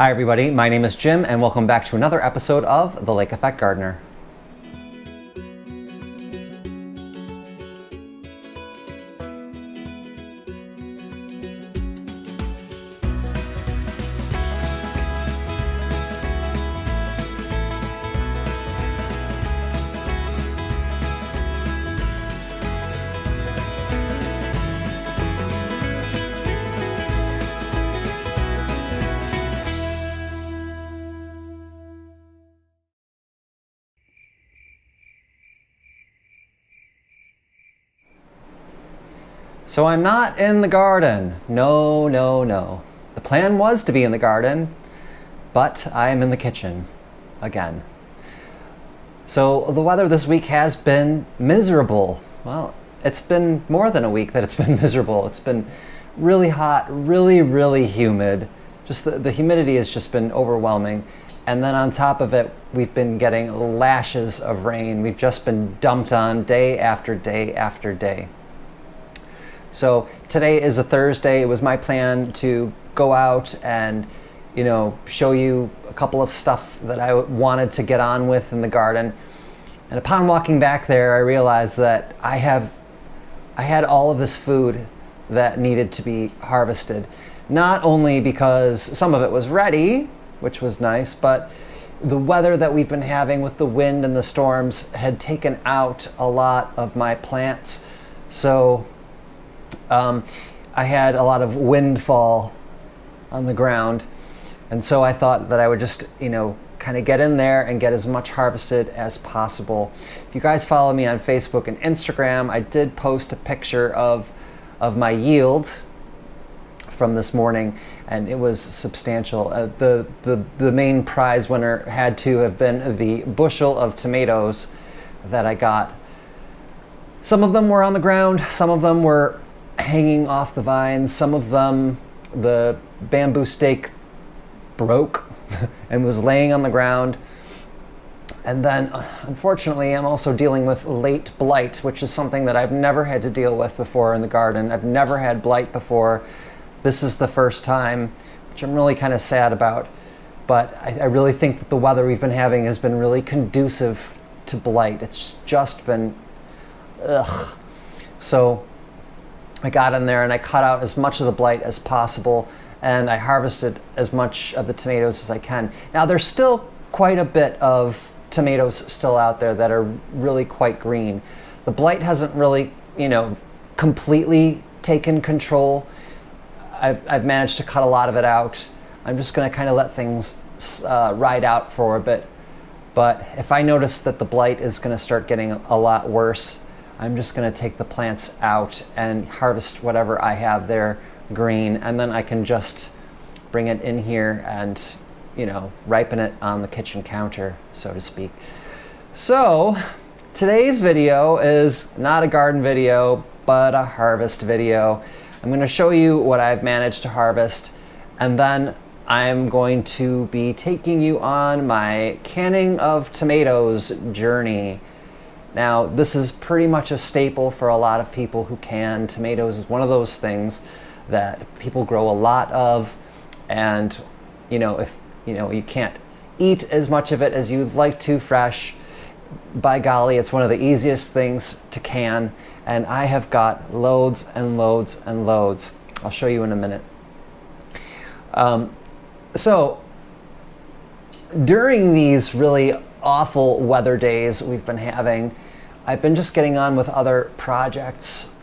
Hi everybody, my name is Jim and welcome back to another episode of The Lake Effect Gardener. So I'm not in the garden. No. The plan was to be in the garden, but I am in the kitchen again. So the weather this week has been miserable. Well, it's been more than a week that it's been miserable. It's been really hot, really humid. Just the humidity has just been overwhelming. And then on top of it, we've been getting lashes of rain. We've just been dumped on day after day after day. So today is a Thursday. It was my plan to go out and, show you a couple of stuff that I wanted to get on with in the garden. And upon walking back there, I realized that I had all of this food that needed to be harvested. Not only because some of it was ready, which was nice, but the weather that we've been having with the wind and the storms had taken out a lot of my plants. So I had a lot of windfall on the ground, and so I thought that I would just, kind of get in there and get as much harvested as possible. If you guys follow me on Facebook and Instagram, I did post a picture of my yield from this morning, and it was substantial. The main prize winner had to have been the bushel of tomatoes that I got. Some of them were on the ground, some of them were hanging off the vines, some of them the bamboo stake broke and was laying on the ground. And then unfortunately I'm also dealing with late blight, which is something that I've never had to deal with before in the garden. I've never had blight before. This is the first time, which I'm really kind of sad about, but I really think that the weather we've been having has been really conducive to blight. It's just been ugh. So I got in there and I cut out as much of the blight as possible, and I harvested as much of the tomatoes as I can. Now there's still quite a bit of tomatoes still out there that are really quite green. The blight hasn't really, completely taken control. I've managed to cut a lot of it out. I'm just going to kind of let things ride out for a bit. But if I notice that the blight is going to start getting a lot worse, I'm just going to take the plants out and harvest whatever I have there green, and then I can just bring it in here and, ripen it on the kitchen counter, so to speak. So today's video is not a garden video, but a harvest video. I'm going to show you what I've managed to harvest, and then I'm going to be taking you on my canning of tomatoes journey. Now, this is pretty much a staple for a lot of people who can. Tomatoes is one of those things that people grow a lot of, and if you can't eat as much of it as you'd like to fresh, by golly, it's one of the easiest things to can, and I have got loads and loads and loads. I'll show you in a minute. So during these really awful weather days we've been having, I've been just getting on with other projects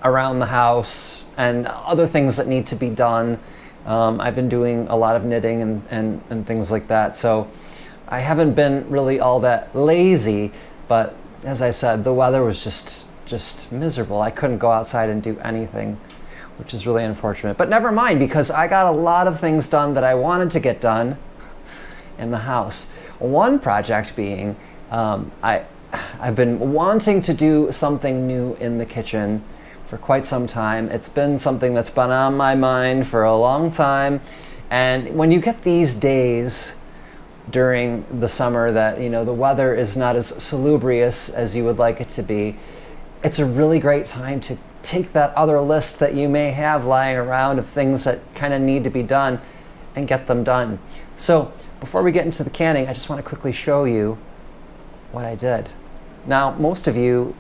around the house and other things that need to be done. I've been doing a lot of knitting and things like that, so I haven't been really all that lazy, but as I said, the weather was just miserable. I couldn't go outside and do anything, which is really unfortunate. But never mind, because I got a lot of things done that I wanted to get done in the house. One project being, I've been wanting to do something new in the kitchen for quite some time. It's been something that's been on my mind for a long time. And when you get these days during the summer that, the weather is not as salubrious as you would like it to be, it's a really great time to take that other list that you may have lying around of things that kind of need to be done and get them done. So before we get into the canning, I just want to quickly show you what I did. Now, most of you,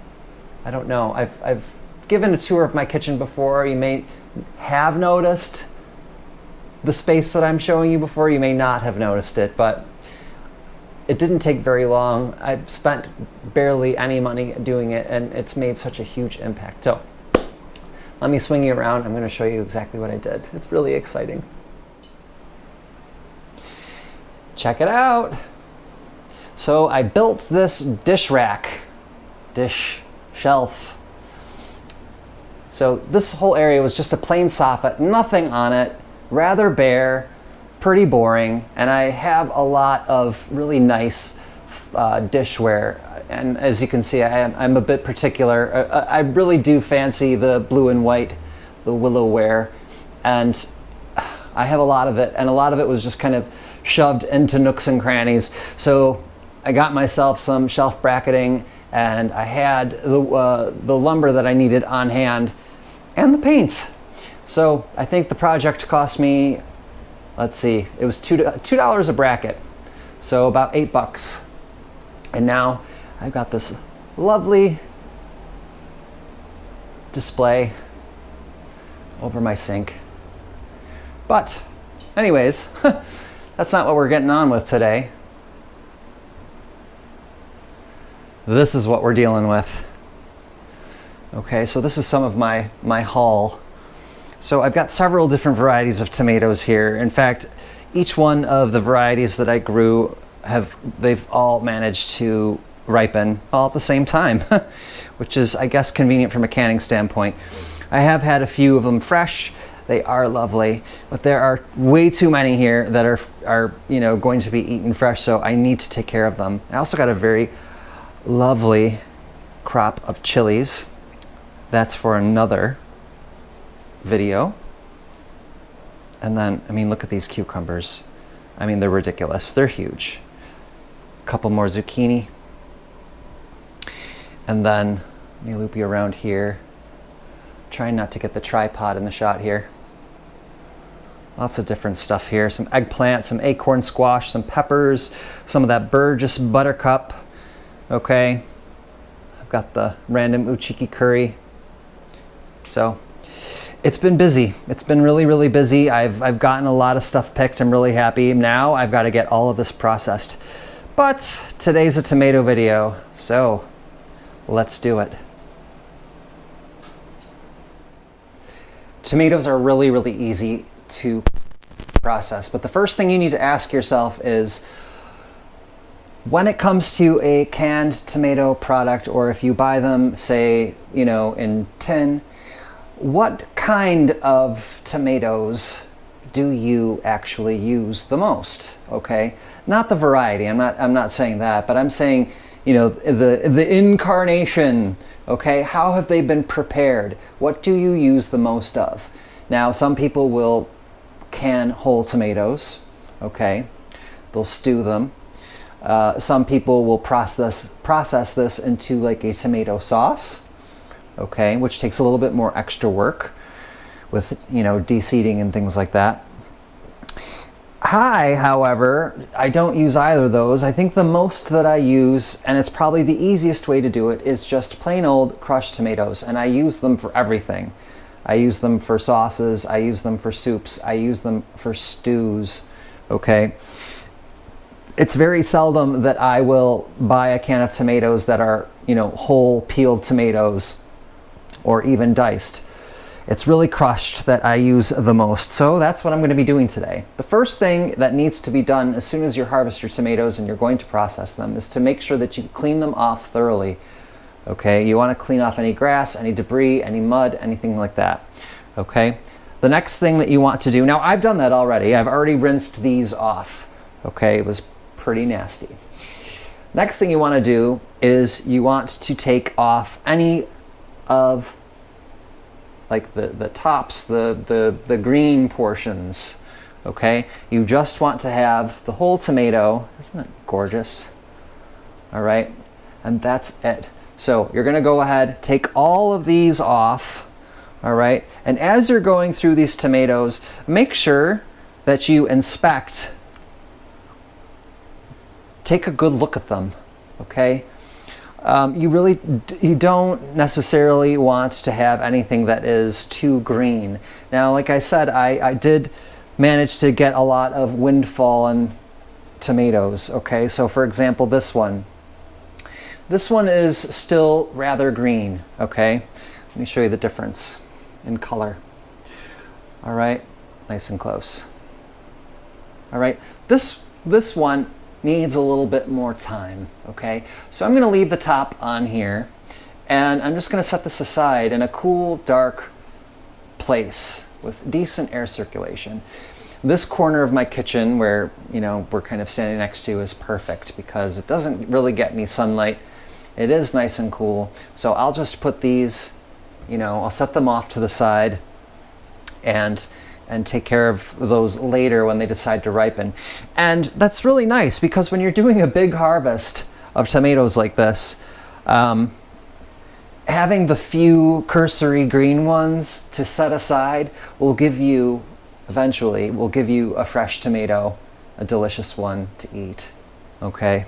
I don't know, I've given a tour of my kitchen before. You may have noticed the space that I'm showing you before. You may not have noticed it, but it didn't take very long. I've spent barely any money doing it, and it's made such a huge impact. So let me swing you around. I'm going to show you exactly what I did. It's really exciting. Check it out. So I built this dish shelf. So this whole area was just a plain soffit, nothing on it, rather bare, pretty boring, and I have a lot of really nice dishware. And as you can see, I'm a bit particular. I really do fancy the blue and white, the willowware, and I have a lot of it, and a lot of it was just kind of shoved into nooks and crannies. So I got myself some shelf bracketing, and I had the lumber that I needed on hand, and the paints. So I think the project cost me, let's see, it was $2 a bracket, so about $8. And now I've got this lovely display over my sink. But anyways, that's not what we're getting on with today. This is what we're dealing with. Okay, so this is some of my haul. So I've got several different varieties of tomatoes here. In fact, each one of the varieties that I grew they've all managed to ripen all at the same time, which is, I guess, convenient from a canning standpoint. I have had a few of them fresh. They are lovely, but there are way too many here that are going to be eaten fresh, so I need to take care of them. I also got a very lovely crop of chilies. That's for another video. And then, I mean, look at these cucumbers. I mean, they're ridiculous. They're huge. A couple more zucchini. And then, let me loop you around here. Trying not to get the tripod in the shot here. Lots of different stuff here. Some eggplant, some acorn squash, some peppers, some of that Burgess buttercup. Okay. I've got the random uchiki curry. So it's been busy. It's been really, really busy. I've gotten a lot of stuff picked. I'm really happy. Now I've got to get all of this processed. But today's a tomato video, so let's do it. Tomatoes are really, really easy to process, but the first thing you need to ask yourself is, when it comes to a canned tomato product, or if you buy them, say, in tin, what kind of tomatoes do you actually use the most? Okay, not the variety. I'm not saying that, but I'm saying, the incarnation. Okay, how have they been prepared? What do you use the most of? Now, some people will can whole tomatoes. Okay, they'll stew them. Some people will process this into like a tomato sauce. Okay, which takes a little bit more extra work with de-seeding and things like that. However, I don't use either of those. I think the most that I use, and it's probably the easiest way to do it, is just plain old crushed tomatoes, and I use them for everything. I use them for sauces, I use them for soups, I use them for stews. Okay, it's very seldom that I will buy a can of tomatoes that are whole peeled tomatoes or even diced. It's really crushed that I use the most. So that's what I'm going to be doing today. The first thing that needs to be done as soon as you harvest your tomatoes and you're going to process them is to make sure that you clean them off thoroughly. Okay, you want to clean off any grass, any debris, any mud, anything like that. Okay, the next thing that you want to do, now I've done that already. I've already rinsed these off. Okay, it was pretty nasty. Next thing you want to do is you want to take off any of like the tops, the green portions. Okay, you just want to have the whole tomato. Isn't that gorgeous? All right, and that's it. So you're going to go ahead, take all of these off. All right, and as you're going through these tomatoes, make sure that you inspect, take a good look at them, okay? You don't necessarily want to have anything that is too green. Now, like I said, I did manage to get a lot of windfallen tomatoes, okay? So for example, this one is still rather green, okay? Let me show you the difference in color. All right, nice and close. All right, this one needs a little bit more time, okay? So I'm gonna leave the top on here, and I'm just gonna set this aside in a cool, dark place with decent air circulation. This corner of my kitchen where, you know, we're kind of standing next to is perfect because it doesn't really get any sunlight. It is nice and cool. So I'll just put these, you know, I'll set them off to the side and take care of those later when they decide to ripen. And that's really nice because when you're doing a big harvest of tomatoes like this, having the few cursory green ones to set aside will give you, eventually, will give you a fresh tomato, a delicious one to eat, okay?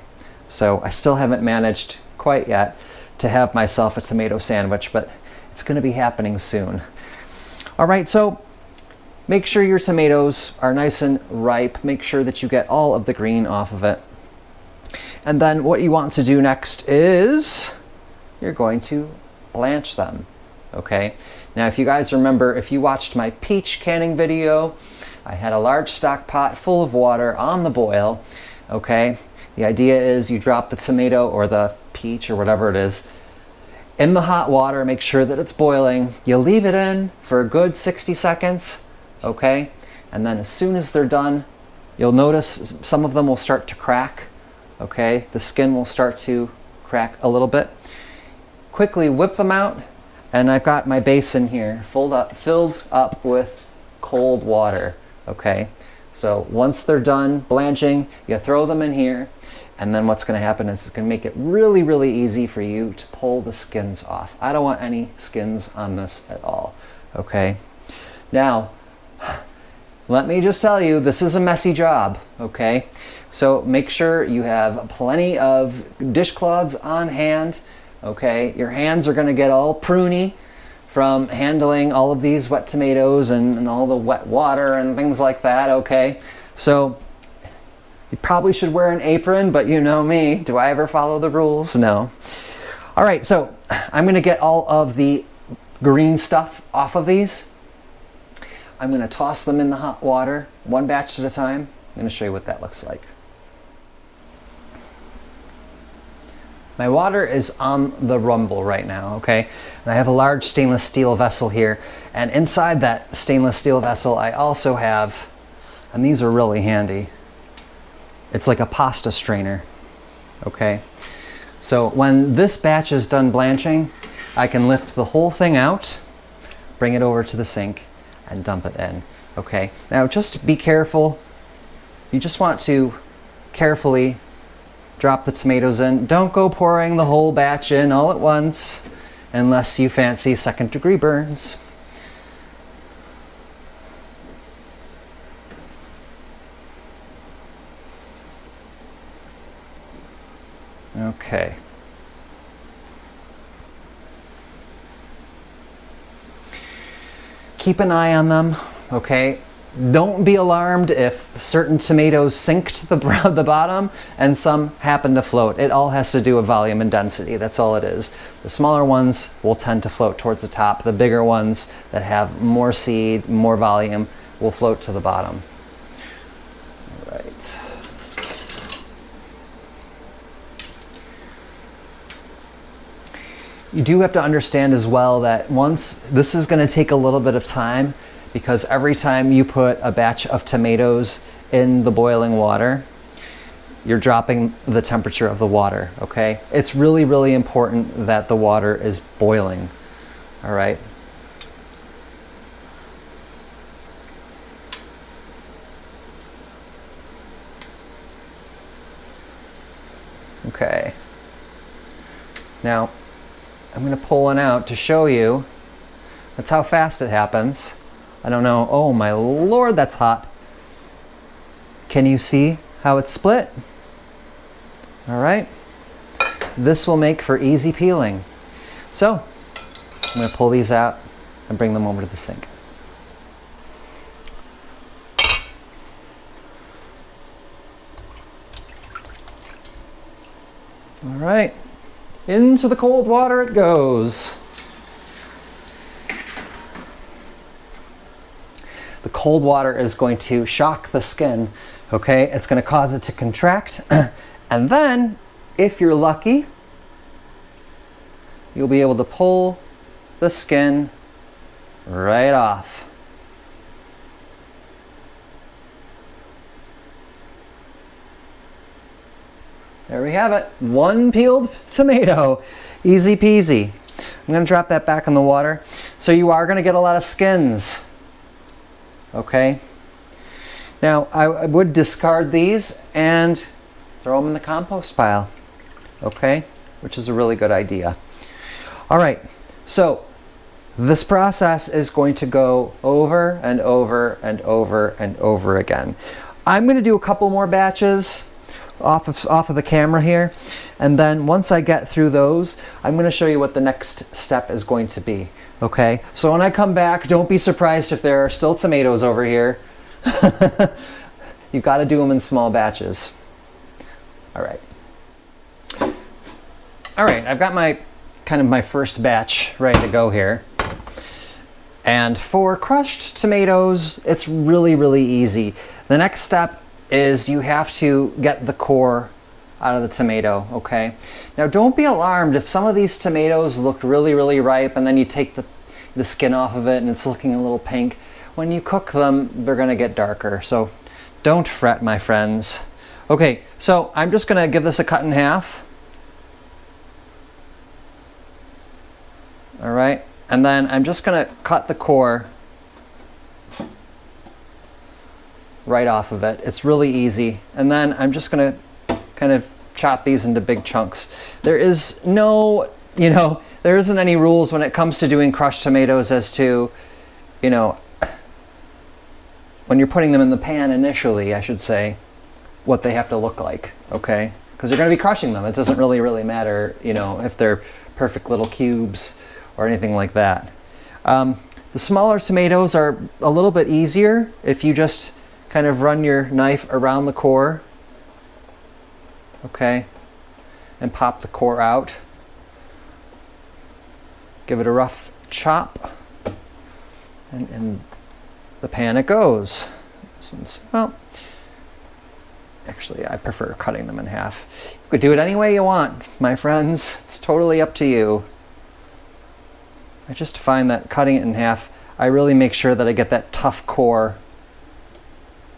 So I still haven't managed quite yet to have myself a tomato sandwich, but it's gonna be happening soon. All right, so make sure your tomatoes are nice and ripe. Make sure that you get all of the green off of it. And then what you want to do next is you're going to blanch them, okay? Now, if you guys remember, if you watched my peach canning video, I had a large stock pot full of water on the boil, okay? The idea is you drop the tomato or the peach or whatever it is in the hot water, make sure that it's boiling. You leave it in for a good 60 seconds, okay? And then as soon as they're done, you'll notice some of them will start to crack, okay? The skin will start to crack a little bit. Quickly whip them out, and I've got my basin here filled up with cold water, okay? So once they're done blanching, you throw them in here, and then what's gonna happen is it's gonna make it really, really easy for you to pull the skins off. I don't want any skins on this at all, okay? Now, let me just tell you, this is a messy job, okay? So make sure you have plenty of dishcloths on hand, okay? Your hands are gonna get all pruny from handling all of these wet tomatoes and all the wet water and things like that, okay? So you probably should wear an apron, but you know me, do I ever follow the rules? No. All right, so I'm gonna get all of the green stuff off of these. I'm gonna toss them in the hot water, one batch at a time. I'm gonna show you what that looks like. My water is on the rumble right now, okay? And I have a large stainless steel vessel here. And inside that stainless steel vessel, I also have, and these are really handy, it's like a pasta strainer, okay? So when this batch is done blanching, I can lift the whole thing out, bring it over to the sink, and dump it in, okay? Now just be careful. You just want to carefully drop the tomatoes in. Don't go pouring the whole batch in all at once unless you fancy second-degree burns. Okay. Keep an eye on them, okay? Don't be alarmed if certain tomatoes sink to the bottom and some happen to float. It all has to do with volume and density. That's all it is. The smaller ones will tend to float towards the top. The bigger ones that have more seed, more volume, will float to the bottom. All right. You do have to understand as well that once this is going to take a little bit of time, because every time you put a batch of tomatoes in the boiling water, you're dropping the temperature of the water, okay? It's really, really important that the water is boiling, all right? Okay. Now, I'm going to pull one out to show you. That's how fast it happens. I don't know. Oh my Lord, that's hot. Can you see how it's split? All right. This will make for easy peeling. So I'm going to pull these out and bring them over to the sink. All right, into the cold water it goes. The cold water is going to shock the skin, okay? It's going to cause it to contract, and then, if you're lucky, you'll be able to pull the skin right off. There we have it, one peeled tomato, easy peasy. I'm gonna drop that back in the water. So you are gonna get a lot of skins, okay? Now, I would discard these and throw them in the compost pile, okay? Which is a really good idea. All right, so this process is going to go over and over and over and over again. I'm gonna do a couple more batches off of the camera here, and then once I get through those, I'm going to show you what the next step is going to be. Okay, so when I come back, don't be surprised if there are still tomatoes over here. You've got to do them in small batches. All right, I've got my first batch ready to go here. And for crushed tomatoes, it's really easy. The next step is you have to get the core out of the tomato, okay? Now don't be alarmed if some of these tomatoes look really ripe and then you take the skin off of it and it's looking a little pink. When you cook them, they're gonna get darker, so don't fret, my friends. Okay, so I'm just gonna give this a cut in half. All right, and then I'm just gonna cut the core right off of it. It's really easy. And then I'm just gonna kind of chop these into big chunks. There is no, there isn't any rules when it comes to doing crushed tomatoes as to, when you're putting them in the pan initially, I should say, what they have to look like, okay? Because you're gonna be crushing them. It doesn't really matter, if they're perfect little cubes or anything like that. The smaller tomatoes are a little bit easier if you just kind of run your knife around the core, okay, and pop the core out. Give it a rough chop, and in the pan it goes. This one's, well, actually I prefer cutting them in half. You could do it any way you want, my friends. It's totally up to you. I just find that cutting it in half, I really make sure that I get that tough core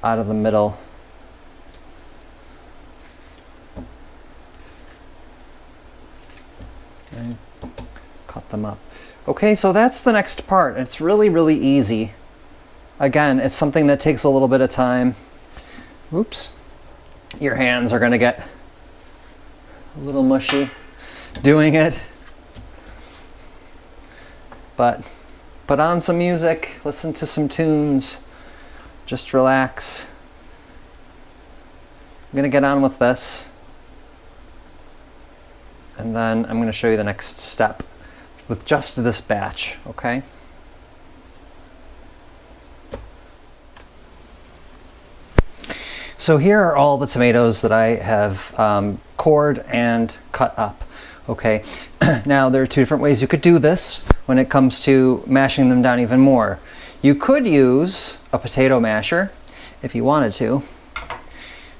out of the middle. Okay. Cut them up. Okay, so that's the next part. It's really easy. Again, it's something that takes a little bit of time. Oops. Your hands are gonna get a little mushy doing it. But put on some music, listen to some tunes. Just relax. I'm gonna get on with this, and then I'm gonna show you the next step with just this batch, okay? So here are all the tomatoes that I have cored and cut up, okay? Now there are two different ways you could do this when it comes to mashing them down even more. You could use a potato masher if you wanted to,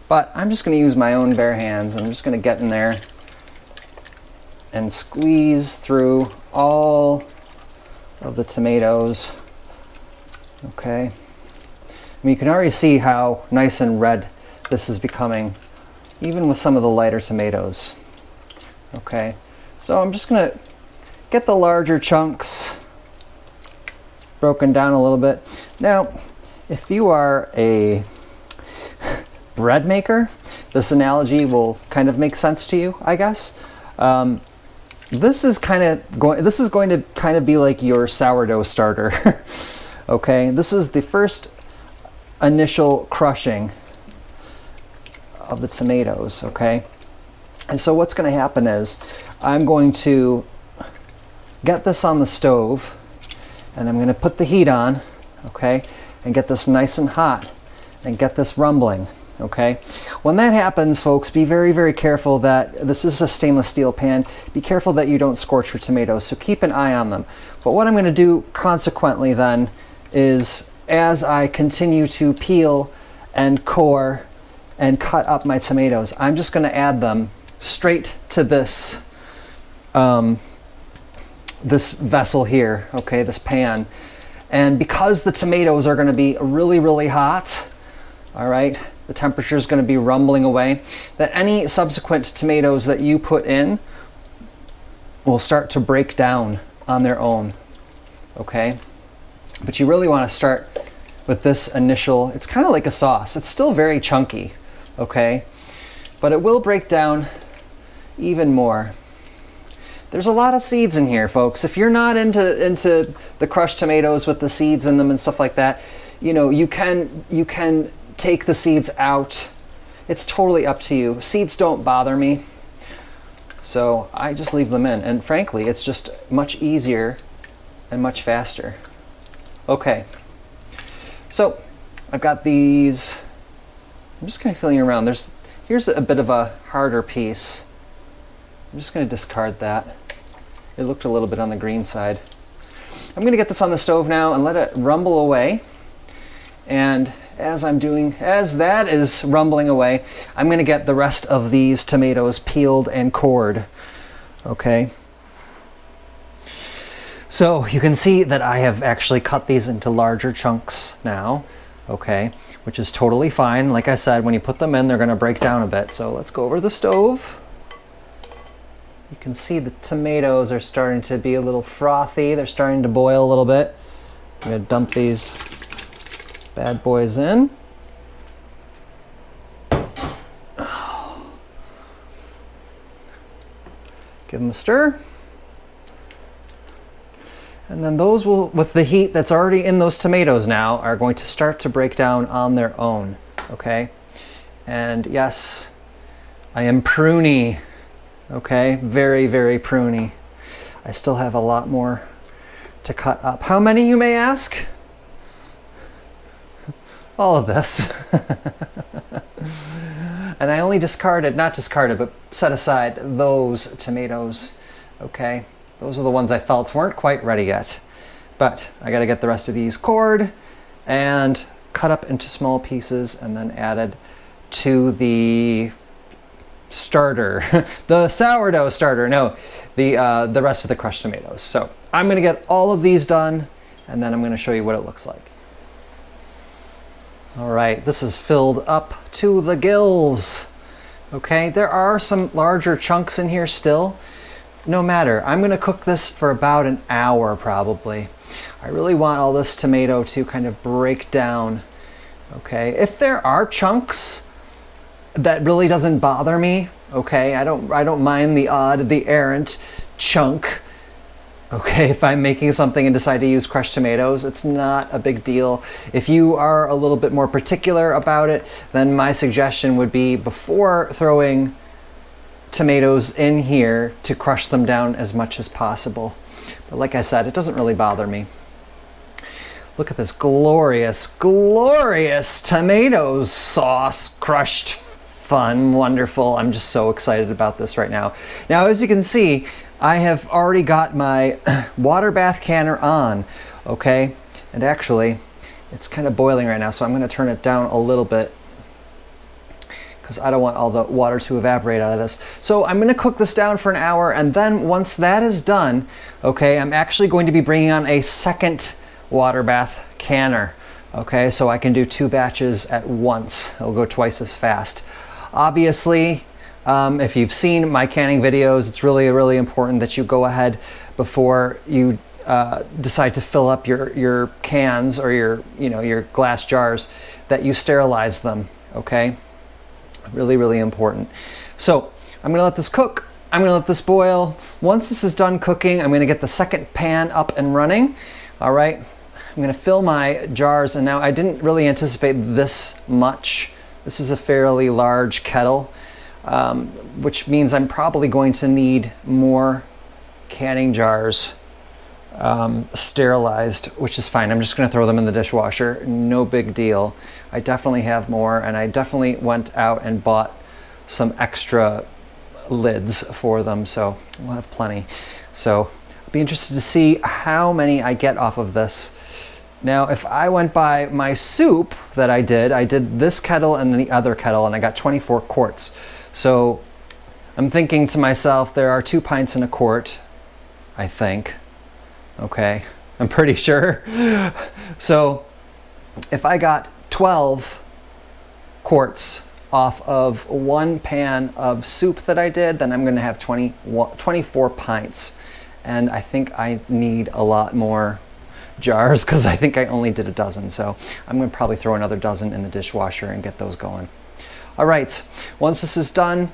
but I'm just going to use my own bare hands. I'm just going to get in there and squeeze through all of the tomatoes, okay? I mean, you can already see how nice and red this is becoming, even with some of the lighter tomatoes, okay? So I'm just going to get the larger chunks broken down a little bit. Now, if you are a bread maker, this analogy will kind of make sense to you, I guess. This is going to kind of be like your sourdough starter. Okay, this is the first initial crushing. of the tomatoes, okay? And so what's going to happen is I'm going to get this on the stove, and I'm going to put the heat on, okay, and get this nice and hot and get this rumbling, okay? When that happens, folks, be very, very careful that this is a stainless steel pan. Be careful that you don't scorch your tomatoes, so keep an eye on them. But what I'm going to do consequently then is, as I continue to peel and core and cut up my tomatoes, I'm just going to add them straight to this this vessel here, okay, this pan. And because the tomatoes are going to be really, really hot, all right, the temperature is going to be rumbling away, that any subsequent tomatoes that you put in will start to break down on their own, okay? But you really want to start with this initial, it's kind of like a sauce. It's still very chunky, okay? But it will break down even more. There's a lot of seeds in here, folks. If you're not into the crushed tomatoes with the seeds in them and stuff like that, you know, you can take the seeds out. It's totally up to you. Seeds don't bother me, so I just leave them in. And frankly, it's just much easier and much faster. Okay, so I've got these. I'm just kind of feeling around. Here's a bit of a harder piece. I'm just going to discard that. It looked a little bit on the green side. I'm going to get this on the stove now and let it rumble away. And as that is rumbling away, I'm going to get the rest of these tomatoes peeled and cored. Okay. So you can see that I have actually cut these into larger chunks now, okay, which is totally fine. Like I said, when you put them in, they're going to break down a bit. So let's go over to the stove. You can see the tomatoes are starting to be a little frothy. They're starting to boil a little bit. I'm going to dump these bad boys in. Give them a stir. And then those will, with the heat that's already in those tomatoes now, are going to start to break down on their own, okay? And yes, I am pruny, okay? Very, very pruny. I still have a lot more to cut up. How many, you may ask? All of this. And I only not discarded, but set aside those tomatoes, okay? Those are the ones I felt weren't quite ready yet. But I gotta get the rest of these cored and cut up into small pieces and then added to the starter, the sourdough starter, no, the rest of the crushed tomatoes. So I'm gonna get all of these done and then I'm gonna show you what it looks like. All right, this is filled up to the gills. Okay, there are some larger chunks in here still. No matter, I'm gonna cook this for about an hour probably. I really want all this tomato to kind of break down. Okay, if there are chunks, that really doesn't bother me. Okay, I don't mind the errant chunk. Okay, if I'm making something and decide to use crushed tomatoes, it's not a big deal. If you are a little bit more particular about it, then my suggestion would be, before throwing tomatoes in here, to crush them down as much as possible. But like I said, it doesn't really bother me. Look at this glorious, glorious tomatoes sauce, crushed, fun, wonderful. I'm just so excited about this right now. Now, as you can see, I have already got my water bath canner on, okay? And actually, it's kind of boiling right now, so I'm going to turn it down a little bit because I don't want all the water to evaporate out of this. So I'm going to cook this down for an hour, and then once that is done, okay, I'm actually going to be bringing on a second water bath canner, okay? So I can do 2 batches at once. It'll go twice as fast. Obviously, if you've seen my canning videos, it's really, really important that you go ahead before you decide to fill up your cans or your glass jars, that you sterilize them, okay? Really, really important. So I'm gonna let this cook. I'm gonna let this boil. Once this is done cooking, I'm gonna get the second pan up and running. All right, I'm gonna fill my jars, and now I didn't really anticipate this much This is a fairly large kettle, which means I'm probably going to need more canning jars sterilized, which is fine. I'm just going to throw them in the dishwasher. No big deal. I definitely have more, and I definitely went out and bought some extra lids for them, so we'll have plenty. So I'll be interested to see how many I get off of this. Now, if I went by my soup that I did this kettle and then the other kettle, and I got 24 quarts. So I'm thinking to myself, there are 2 pints in a quart, I think. Okay, I'm pretty sure. So if I got 12 quarts off of 1 pan of soup that I did, then I'm going to have 24 pints. And I think I need a lot more jars because I think I only did a dozen. So I'm going to probably throw another dozen in the dishwasher and get those going. All right, once this is done,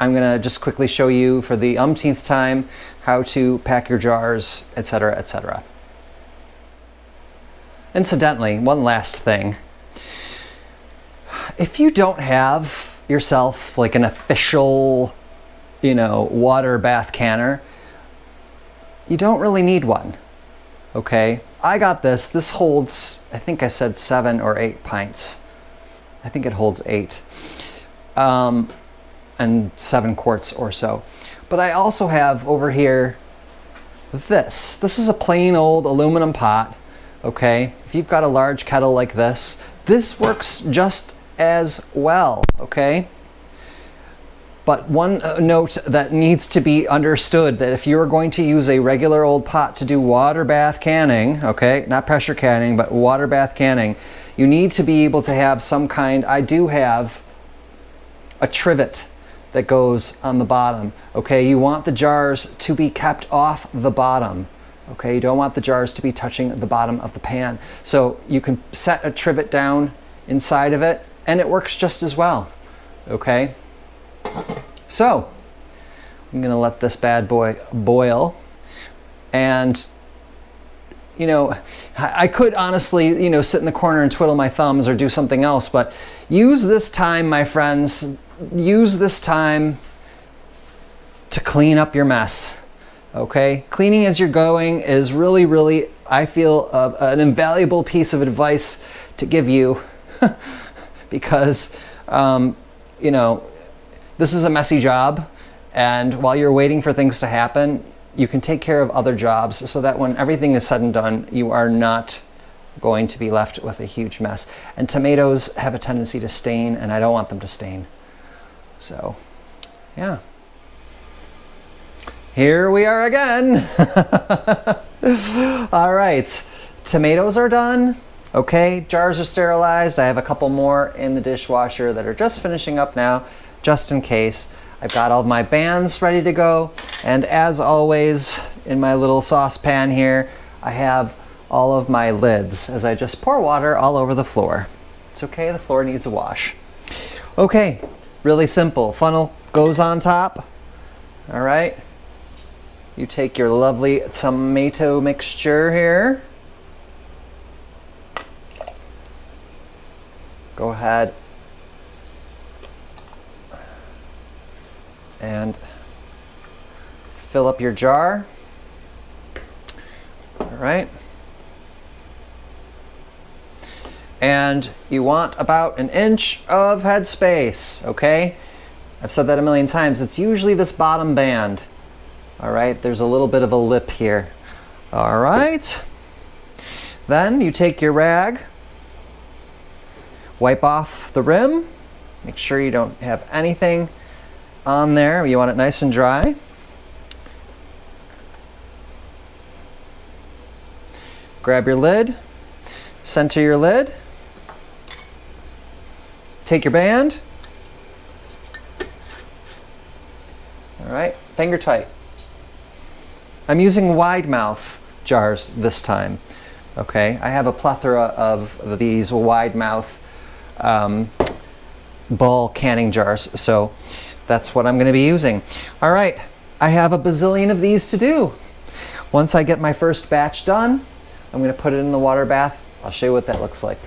I'm going to just quickly show you for the umpteenth time how to pack your jars, etc., etc. Incidentally, one last thing. If you don't have yourself like an official, water bath canner, you don't really need one. Okay, I got this. This holds, I think I said 7 or 8 pints. I think it holds 8. And 7 quarts or so. But I also have over here this. This is a plain old aluminum pot. Okay, if you've got a large kettle like this, this works just as well. Okay, but one note that needs to be understood, that if you're going to use a regular old pot to do water bath canning, okay, not pressure canning, but water bath canning, you need to be able to have some kind. I do have a trivet that goes on the bottom. Okay, you want the jars to be kept off the bottom. Okay, you don't want the jars to be touching the bottom of the pan. So you can set a trivet down inside of it and it works just as well. Okay, so I'm gonna let this bad boy boil. And I could honestly, sit in the corner and twiddle my thumbs or do something else, but use this time, my friends, use this time to clean up your mess. Okay, cleaning as you're going is really, really, I feel, an invaluable piece of advice to give you because this is a messy job, and while you're waiting for things to happen, you can take care of other jobs so that when everything is said and done, you are not going to be left with a huge mess. And tomatoes have a tendency to stain, and I don't want them to stain. So, yeah. Here we are again. All right, tomatoes are done. Okay, jars are sterilized. I have a couple more in the dishwasher that are just finishing up now, just in case. I've got all my bands ready to go. And as always, in my little saucepan here, I have all of my lids as I just pour water all over the floor. It's okay, the floor needs a wash. Okay, really simple. Funnel goes on top. All right. You take your lovely tomato mixture here. Go ahead and fill up your jar. All right. And you want about 1 inch of headspace, okay? I've said that a million times. It's usually this bottom band. All right, there's a little bit of a lip here. All right. Then you take your rag, wipe off the rim, make sure you don't have anything on there. You want it nice and dry. Grab your lid, center your lid, take your band. All right, finger tight. I'm using wide mouth jars this time. Okay, I have a plethora of these wide mouth ball canning jars, so that's what I'm going to be using. All right, I have a bazillion of these to do. Once I get my first batch done, I'm going to put it in the water bath. I'll show you what that looks like.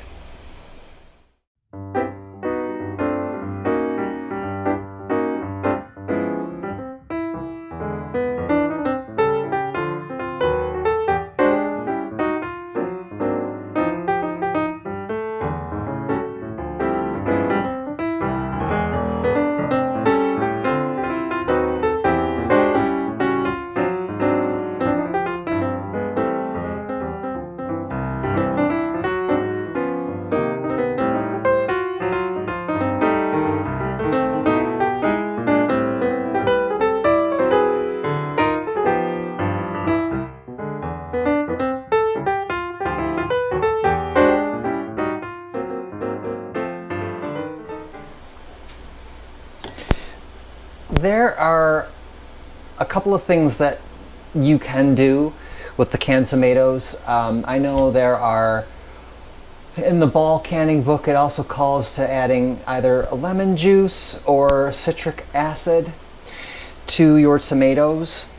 there are a couple of things that you can do with the canned tomatoes. I know there are, in the ball canning book, it also calls to adding either lemon juice or citric acid to your tomatoes.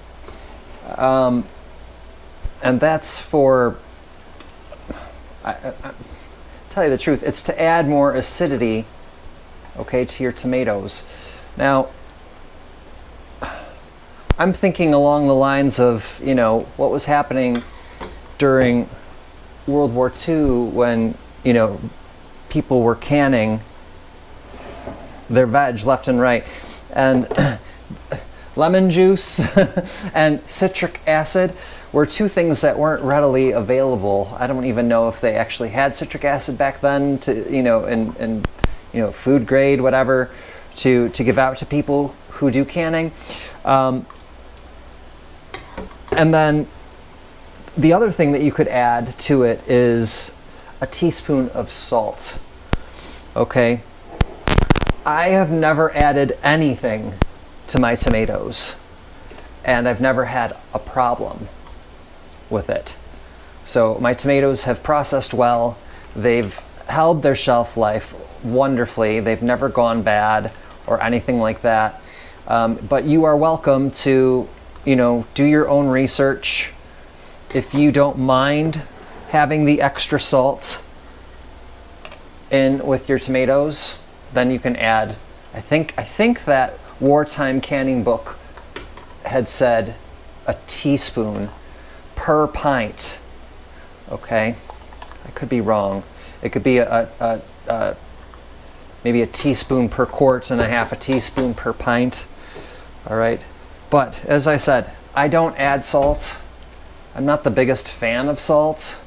And that's for, I tell you the truth, it's to add more acidity, okay, to your tomatoes. Now, I'm thinking along the lines of, you know, what was happening during World War II when, you know, people were canning their veg left and right. And lemon juice and citric acid were two things that weren't readily available. I don't even know if they actually had citric acid back then to, you know, in you know, food grade, whatever, to give out to people who do canning. And then the other thing that you could add to it is a teaspoon of salt. Okay? I have never added anything to my tomatoes, and I've never had a problem with it. So my tomatoes have processed well. They've held their shelf life wonderfully. They've never gone bad or anything like that. But you are welcome to, you know, do your own research. If you don't mind having the extra salt in with your tomatoes, then you can add, I think that wartime canning book had said a teaspoon per pint. Okay, I could be wrong. It could be maybe a teaspoon per quart and a half a teaspoon per pint. All right, but as I said, I don't add salt. I'm not the biggest fan of salt.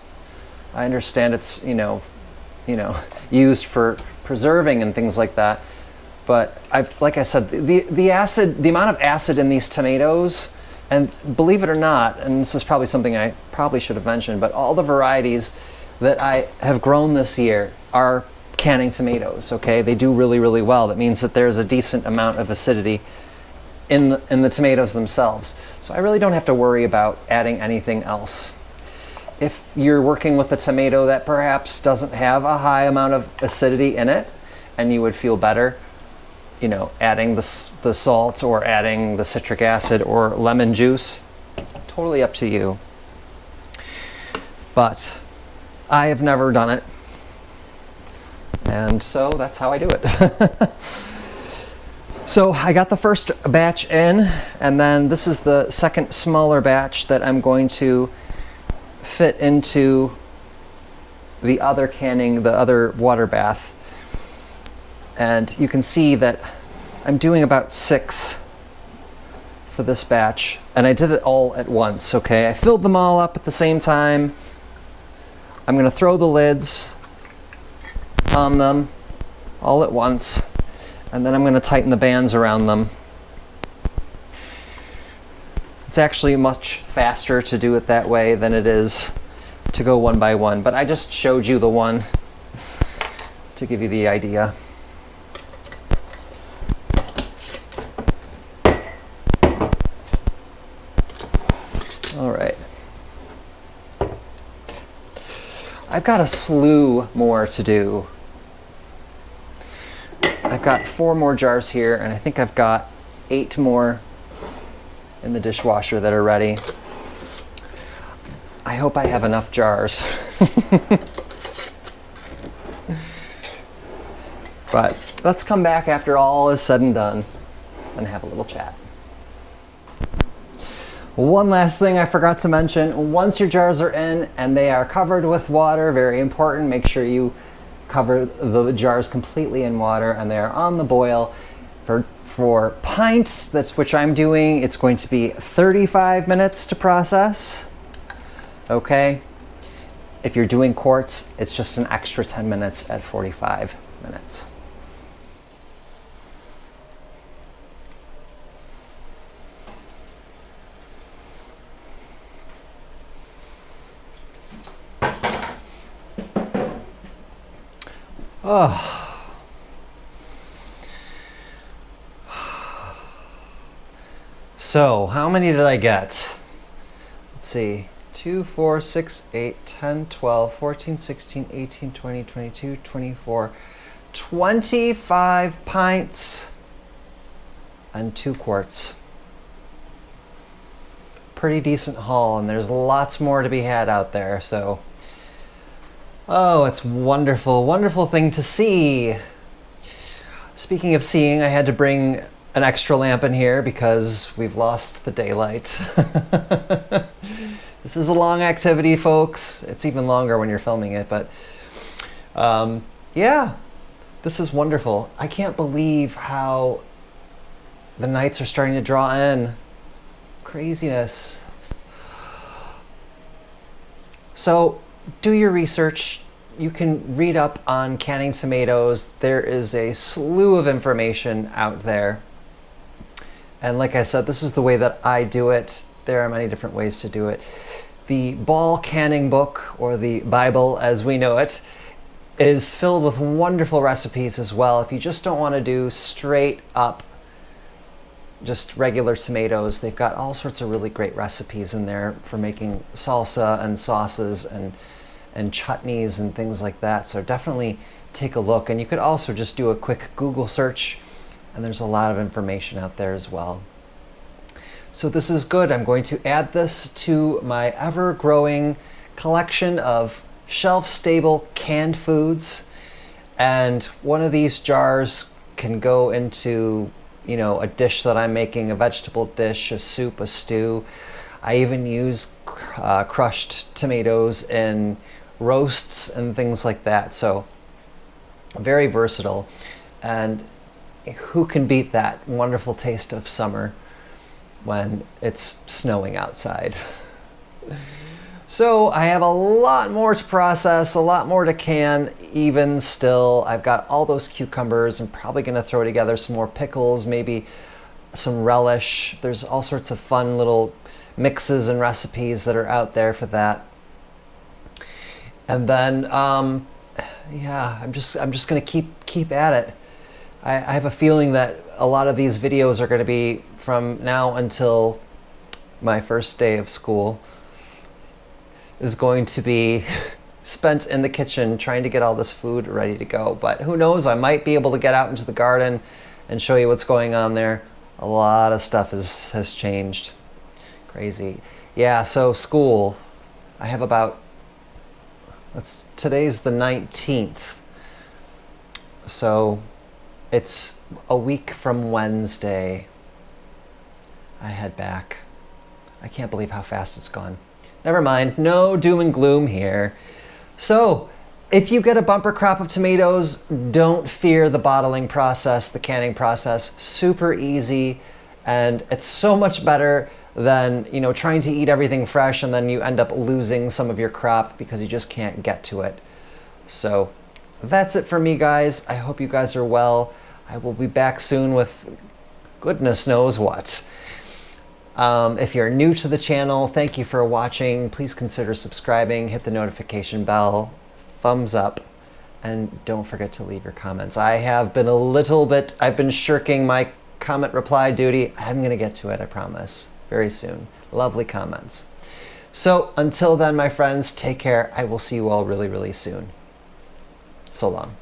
I understand it's, you know, used for preserving and things like that. But like I said, the amount of acid in these tomatoes, and believe it or not, and this is probably something I probably should have mentioned, but all the varieties that I have grown this year are canning tomatoes, okay? They do really, really well. That means that there's a decent amount of acidity in the tomatoes themselves. So I really don't have to worry about adding anything else. If you're working with a tomato that perhaps doesn't have a high amount of acidity in it, and you would feel better, you know, adding the salt or adding the citric acid or lemon juice, totally up to you. But I have never done it, and so that's how I do it. So I got the first batch in, and then this is the second smaller batch that I'm going to fit into the other canning, the other water bath. And you can see that I'm doing about 6 for this batch, and I did it all at once, okay? I filled them all up at the same time. I'm gonna throw the lids on them all at once, and then I'm gonna tighten the bands around them. It's actually much faster to do it that way than it is to go one by one, but I just showed you the one to give you the idea. All right. I've got a slew more to do. I've got 4 more jars here, and I think I've got 8 more in the dishwasher that are ready. I hope I have enough jars. But let's come back after all is said and done and have a little chat. One last thing I forgot to mention, once your jars are in and they are covered with water, very important, make sure you cover the jars completely in water and they are on the boil. For pints, that's which I'm doing, it's going to be 35 minutes to process, okay? If you're doing quarts, it's just an extra 10 minutes at 45 minutes. Oh. So, how many did I get? Let's see. 2, 4, 6, 8, 10, 12, 14, 16, 18, 20, 22, 24, 25 pints and 2 quarts. Pretty decent haul, and there's lots more to be had out there, so. Oh, it's wonderful, wonderful thing to see. Speaking of seeing, I had to bring an extra lamp in here because we've lost the daylight. This is a long activity, folks. It's even longer when you're filming it, but yeah, this is wonderful. I can't believe how the nights are starting to draw in. Craziness. So do your research. You can read up on canning tomatoes. There is a slew of information out there. And like I said, this is the way that I do it. There are many different ways to do it. The Ball Canning Book, or the Bible as we know it, is filled with wonderful recipes as well. If you just don't want to do straight up just regular tomatoes, they've got all sorts of really great recipes in there for making salsa and sauces and chutneys and things like that. So definitely take a look. And you could also just do a quick Google search, and there's a lot of information out there as well. So this is good. I'm going to add this to my ever-growing collection of shelf-stable canned foods. And one of these jars can go into, you know, a dish that I'm making, a vegetable dish, a soup, a stew. I even use crushed tomatoes in roasts and things like that. So very versatile. And who can beat that wonderful taste of summer when it's snowing outside? So I have a lot more to process, a lot more to can even still. I've got all those cucumbers. I'm probably going to throw together some more pickles, maybe some relish. There's all sorts of fun little mixes and recipes that are out there for that. And then, yeah, I'm just going to keep at it. I have a feeling that a lot of these videos are going to be from now until my first day of school is going to be spent in the kitchen trying to get all this food ready to go. But who knows, I might be able to get out into the garden and show you what's going on there. A lot of stuff has changed. Crazy. Yeah, so school, I have about, today's the 19th. So it's a week from Wednesday I head back. I can't believe how fast it's gone. Never mind, no doom and gloom here. So, if you get a bumper crop of tomatoes, don't fear the bottling process, the canning process. Super easy, and it's so much better than, you know, trying to eat everything fresh and then you end up losing some of your crop because you just can't get to it. So, that's it for me, guys. I hope you guys are well. I will be back soon with goodness knows what. If you're new to the channel, thank you for watching. Please consider subscribing, hit the notification bell, thumbs up, and don't forget to leave your comments. I've been shirking my comment reply duty. I'm going to get to it, I promise, very soon. Lovely comments. So until then, my friends, take care. I will see you all really, really soon. So long.